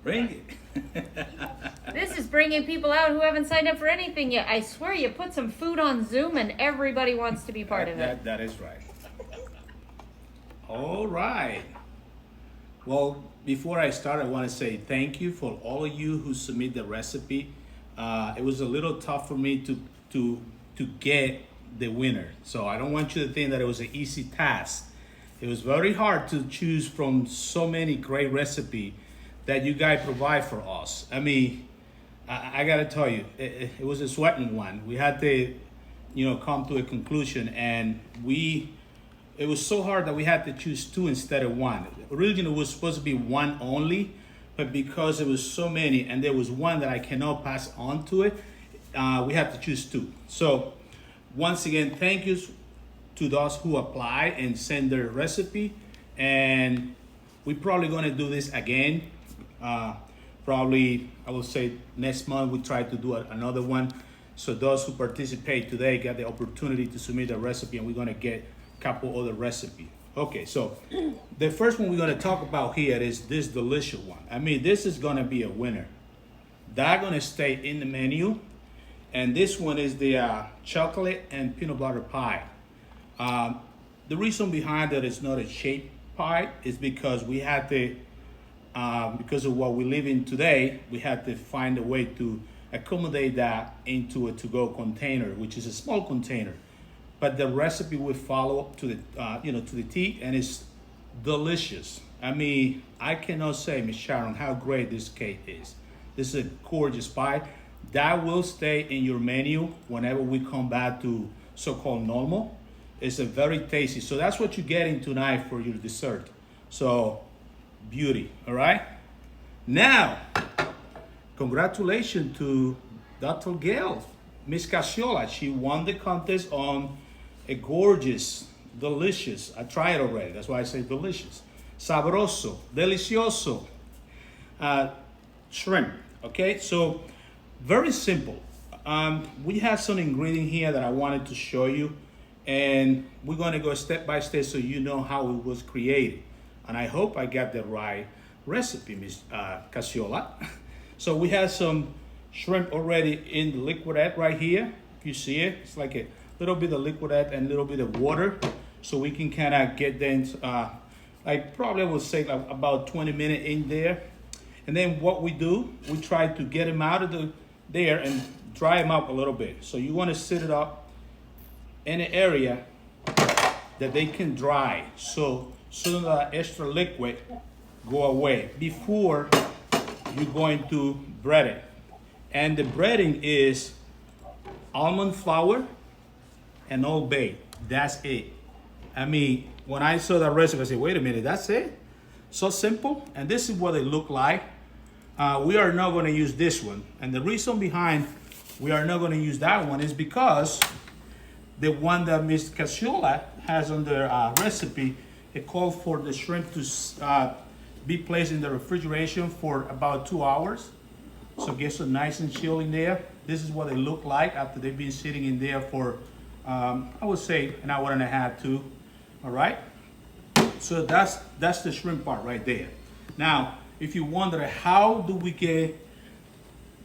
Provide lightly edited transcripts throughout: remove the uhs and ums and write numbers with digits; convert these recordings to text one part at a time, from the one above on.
Bring it. This is bringing people out who haven't signed up for anything yet. I swear you put some food on Zoom and everybody wants to be part of it. That is right. All right. Well, before I start, I want to say thank you for all of you who submit the recipe. It was a little tough for me to get the winner, so I don't want you to think that it was an easy task. It was very hard to choose from so many great recipes that you guys provide for us. I mean, I gotta tell you, it was a sweating one. We had to, come to a conclusion, and it was so hard that we had to choose two instead of one. Originally, it was supposed to be one only, but because it was so many, and there was one that I cannot pass on to it, we had to choose two. So, once again, thank you to those who apply and send their recipe, and we're probably gonna do this again. Probably, I will say next month we try to do another one. So those who participate today get the opportunity to submit a recipe, and we're gonna get a couple other recipes. Okay, so the first one we're gonna talk about here is this delicious one. I mean, this is gonna be a winner. That's gonna stay in the menu. And this one is the chocolate and peanut butter pie. The reason behind that it's not a shaped pie is because we had to, because of what we live in today, we had to find a way to accommodate that into a to-go container, which is a small container. But the recipe we follow to the, to the T, and it's delicious. I mean, I cannot say, Miss Sharon, how great this cake is. This is a gorgeous pie. That will stay in your menu whenever we come back to so-called normal. It's a very tasty. So that's what you're getting tonight for your dessert. So, beauty, all right? Now, congratulations to Dr. Gail, Miss Casciola. She won the contest on a gorgeous, delicious, I tried it already, that's why I say delicious, sabroso, delicioso shrimp, okay? So, very simple. We have some ingredient here that I wanted to show you, and we're gonna go step by step so you know how it was created. And I hope I got the right recipe, Miss Casciola. So we have some shrimp already in the liquidette right here. You see it? It's like a little bit of liquidette and a little bit of water, so we can kind of get them, like probably I would say like about 20 minutes in there. And then what we do, we try to get them out of there and dry them up a little bit. So you want to set it up in an area that they can dry, so the extra liquid go away before you're going to bread it. And the breading is almond flour and Old Bay. That's it. I mean, when I saw that recipe, I said, wait a minute, that's it? So simple. And this is what it look like. We are not going to use this one. And the reason behind we are not going to use that one is because the one that Ms. Casciola has on the recipe, it called for the shrimp to be placed in the refrigeration for about 2 hours. So get some nice and chill in there. This is what they look like after they've been sitting in there for, I would say, an hour and a half, too. All right? So that's the shrimp part right there. Now, if you wonder how do we get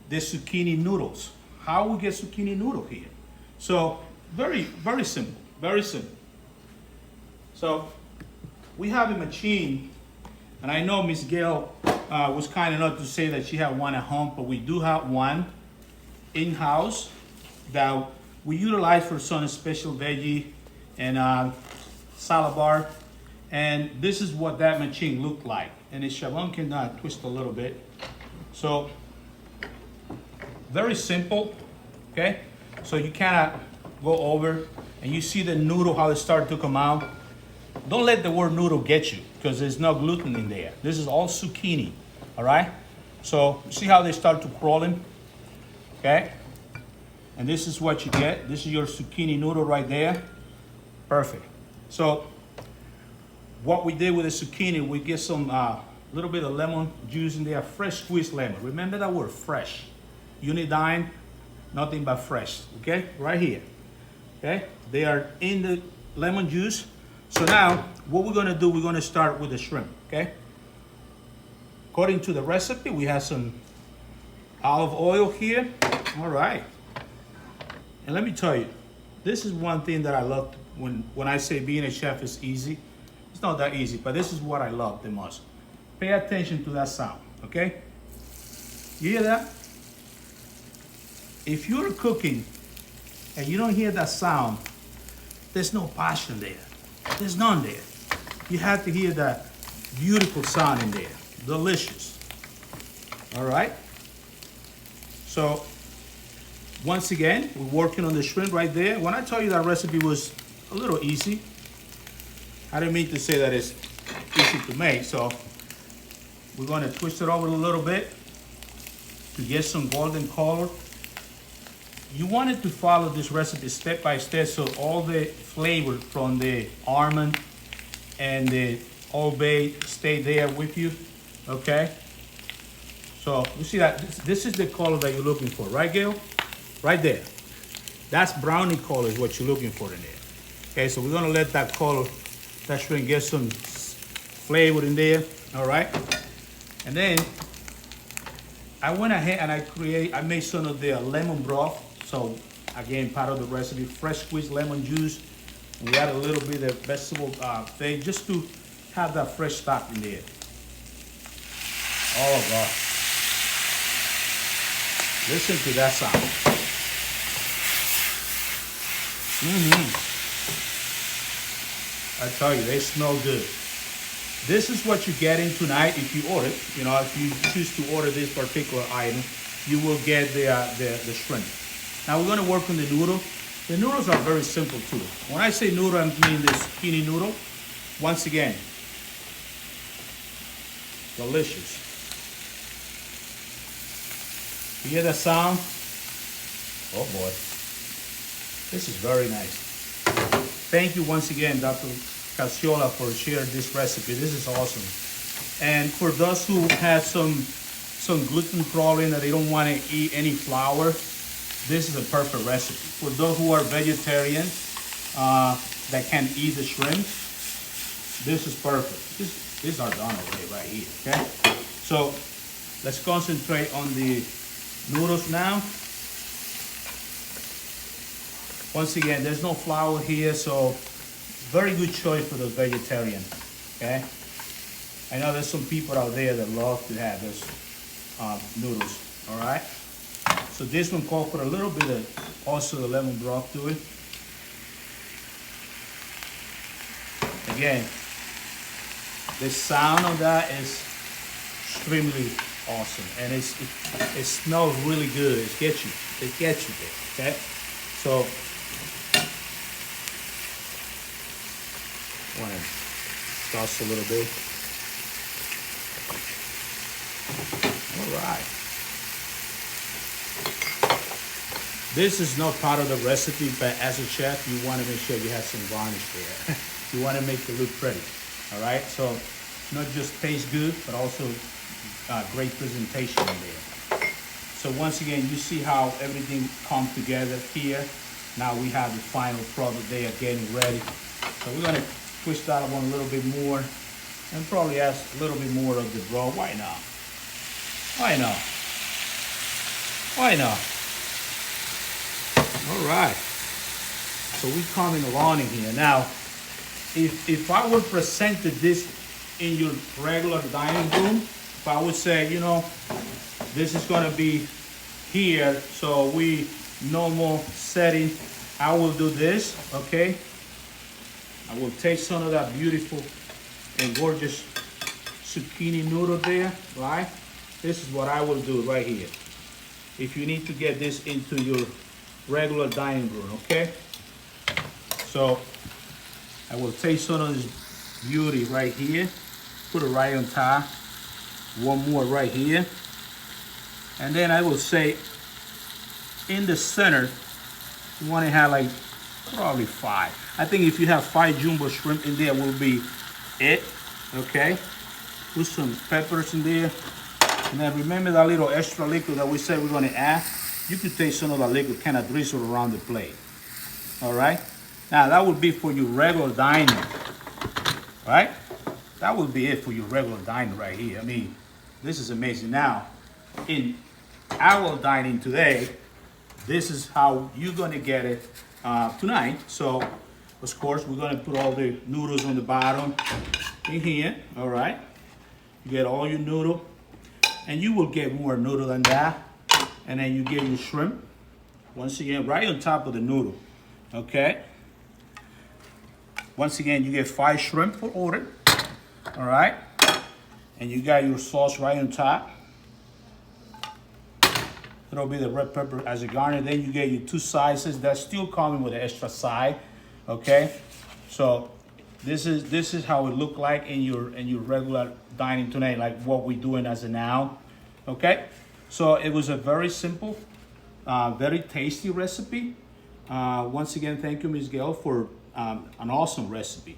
the zucchini noodles, how we get zucchini noodle here? So very, very simple, very simple. So we have a machine, and I know Miss Gail was kind enough to say that she had one at home, but we do have one in-house that we utilize for some special veggie and salad bar. And this is what that machine looked like. And Sharon can twist a little bit. So, very simple, okay? So you kind of go over and you see the noodle, how it start to come out. Don't let the word noodle get you, because there's no gluten in there. This is all zucchini, all right? So, see how they start to crawling, okay? And this is what you get. This is your zucchini noodle right there. Perfect. So, what we did with the zucchini, we get some little bit of lemon juice in there, fresh squeezed lemon. Remember that word, fresh. Unidine, nothing but fresh, okay? Right here, okay? They are in the lemon juice. So now, what we're gonna do, we're gonna start with the shrimp, okay? according to the recipe, we have some olive oil here. All right. And let me tell you, this is one thing that I love when I say being a chef is easy. It's not that easy, but this is what I love the most. Pay attention to that sound, okay? You hear that? If you're cooking and you don't hear that sound, there's no passion there. There's none there. You have to hear that beautiful sound in there. Delicious. All right? So, once again, we're working on the shrimp right there. When I tell you that recipe was a little easy, I didn't mean to say that it's easy to make. So, we're going to twist it over a little bit to get some golden color. You wanted to follow this recipe step by step so all the flavor from the almond and the Old Bay stay there with you, okay? So you see that this is the color that you're looking for, right, Gail? Right there. That's brownie color is what you're looking for in there. Okay, so we're gonna let that color, that shrimp get some flavor in there, all right? And then I went ahead and I made some of the lemon broth. So again, part of the recipe, fresh squeezed lemon juice. And we add a little bit of vegetable thing just to have that fresh stock in there. Oh God. Listen to that sound. I tell you, they smell good. This is what you're getting tonight if you order. You know, if you choose to order this particular item, you will get the shrimp. Now we're gonna work on the noodle. The noodles are very simple too. When I say noodle, I mean the zucchini noodle. Once again, delicious. You hear that sound? Oh boy, this is very nice. Thank you once again, Dr. Casciola, for sharing this recipe. This is awesome. And for those who have some gluten problem that they don't want to eat any flour, this is a perfect recipe. For those who are vegetarian that can eat the shrimp, this is perfect. These are done already right here, okay? So let's concentrate on the noodles now. Once again, there's no flour here, so very good choice for the vegetarian, okay? I know there's some people out there that love to have those noodles, all right? So this one calls for a little bit of also the lemon broth to it. Again, the sound of that is extremely awesome, and it smells really good. It gets you there, okay? So I want to toss a little bit. All right. This is not part of the recipe, but as a chef, you want to make sure you have some garnish there. You want to make it look pretty, all right? So not just taste good, but also great presentation in there. So once again, you see how everything comes together here. Now we have the final product there getting ready. So we're gonna twist that one a little bit more and probably add a little bit more of the broth. Why not? Why not? Why not? All right. So we're coming along in here. Now, if I would present this in your regular dining room, if I would say, you know, this is gonna be here, so we normal setting, I will do this, okay? I will take some of that beautiful and gorgeous zucchini noodle there, right? This is what I will do right here. If you need to get this into your regular dining room, okay? So I will take some of this beauty right here, put it right on top, one more right here, and then I will say in the center, you want to have like probably 5. I think if you have 5 jumbo shrimp in there will be it, okay? Put some peppers in there, and then remember that little extra liquid that we said we're going to add. You could take some of that liquid, kind of drizzle around the plate. All right? Now that would be for your regular dining, right? That would be it for your regular dining right here. I mean, This is amazing. Now, in our dining today, this is how you're gonna get it tonight. So, of course, we're gonna put all the noodles on the bottom in here, all right? You get all your noodle, and you will get more noodle than that. And then you get your shrimp, once again, right on top of the noodle, okay? Once again, you get 5 shrimp for order, all right? And you got your sauce right on top. It'll be the red pepper as a garnish. Then you get your 2 slices. That's still coming with an extra side, okay? So this is how it look like in your regular dining tonight, like what we're doing as of now, okay? So it was a very simple, very tasty recipe. Once again, thank you, Ms. Gail, for an awesome recipe.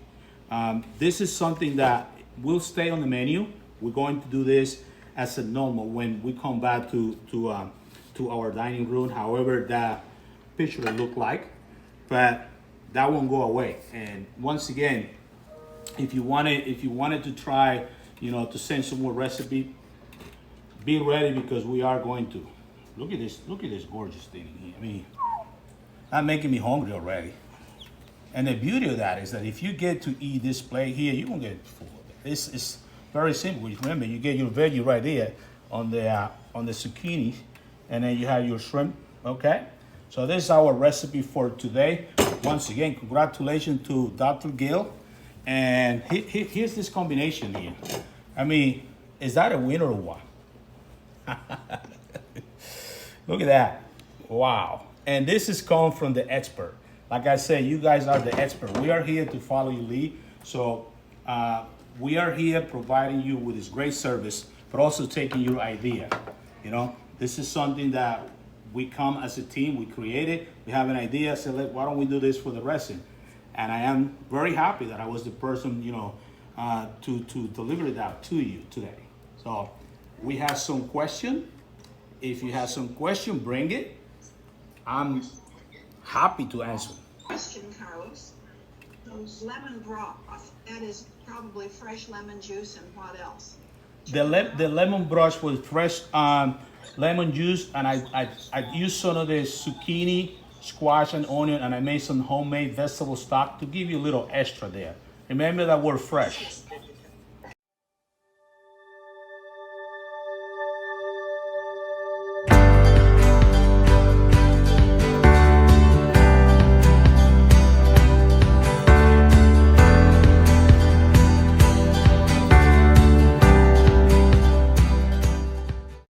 This is something that will stay on the menu. We're going to do this as a normal when we come back to our dining room, however that picture will look like, but that won't go away. And once again, if you wanted to try, to send some more recipe, be ready because we are going to. Look at this gorgeous thing in here. I mean, I'm making me hungry already. And the beauty of that is that if you get to eat this plate here, you're gonna get full of it. This is very simple. Remember, you get your veggie right there on the zucchini, and then you have your shrimp, okay? So this is our recipe for today. Once again, congratulations to Dr. Gill. And here's this combination here. I mean, is that a winner or what? Look at that. Wow. And this is coming from the expert. Like I said, you guys are the expert. We are here to follow your lead. So we are here providing you with this great service, but also taking your idea. This is something that we come as a team, we create it, we have an idea, say, why don't we do this for the restaurant? And I am very happy that I was the person, to deliver that to you today. So we have some question. If you have some question, bring it. I'm happy to answer. Question, Carlos. Those lemon broth, that is probably fresh lemon juice and what else? The lemon broth was fresh lemon juice, and I used some of the zucchini, squash, and onion, and I made some homemade vegetable stock to give you a little extra there. Remember that word fresh.